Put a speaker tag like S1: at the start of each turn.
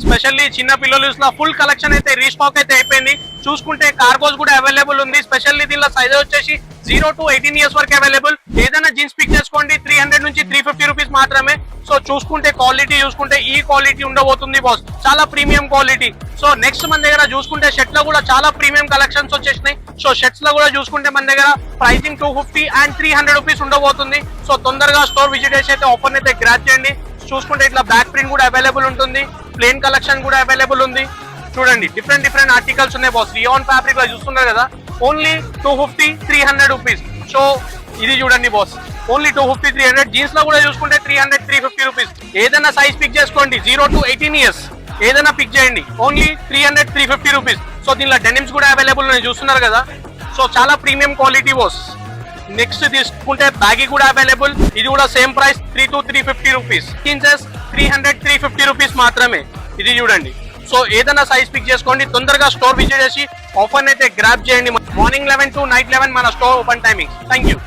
S1: Specially చిన్న పిల్లలు full collection అయితే రీస్టాక్ అయితే అయిపోయింది. చూసుకుంటే కార్గోస్ కూడా అవైలబుల్ ఉంది. స్పెషల్లీ దీనిలో సైజ్ వచ్చేసి 0 to 18 years వరకు అవైలబుల్. ఏదైనా జీన్స్ పిక్ చేసుకోండి 300 నుంచి 350 రూపీస్ మాత్రమే. సో చూసుకుంటే క్వాలిటీ చూసుకుంటే ఈ క్వాలిటీ ఉండబోతుంది బాస్, చాలా ప్రీమియం క్వాలిటీ. సో నెక్స్ట్ మన దగ్గర చూసుకుంటే షర్ట్ లో కూడా చాలా ప్రీమియం కలెక్షన్స్ వచ్చేసినాయి. సో షర్ట్స్ లో కూడా చూసుకుంటే మన దగ్గర ప్రైసింగ్ 250 and 300 రూపీస్ ఉండబోతుంది. సో తొందరగా స్టోర్ విజిట్ చేసి అయితే ఆఫర్ అయితే గ్రాప్ చేయండి. చూసుకుంటే ఇట్లా బ్యాక్ ప్రింట్ కూడా అవైలబుల్ ఉంటుంది, ప్లేన్ కలెక్షన్ కూడా అవైలబుల్ ఉంది. చూడండి డిఫరెంట్ ఆర్టికల్స్ ఉన్నాయి బాస్. రియాన్ ఫ్యాబ్రిక్ లో చూస్తున్నారు కదా, ఓన్లీ 250 300 రూపీస్. సో ఇది చూడండి బాస్, ఓన్లీ 250 300. జీన్స్ లో కూడా చూసుకుంటే 300 350 రూపీస్. ఏదైనా సైజ్ పిక్ చేసుకోండి 0 to 18 years ఏదైనా పిక్ చేయండి, ఓన్లీ 300 350 రూపీస్. సో దీనిలో డెనిమ్స్ కూడా అవైలబుల్ ఉన్నాయి చూస్తున్నారు కదా. సో చాలా ప్రీమియం క్వాలిటీ బాస్. నెక్స్ట్ తీసుకుంటే బ్యాగీ కూడా అవైలబుల్. ఇది కూడా same price 3 to 350 rupees. Inches 300 350 rupees మాత్రమే. ఇది చూడండి. సో ఏదైనా సైజ్ పిక్ చేసుకోండి, తొందరగా స్టోర్ విజిట్ చేసి ఆఫర్ అయితే గ్రాప్ చేయండి. మార్నింగ్ 11 to night 11 మన store open timing. Thank you.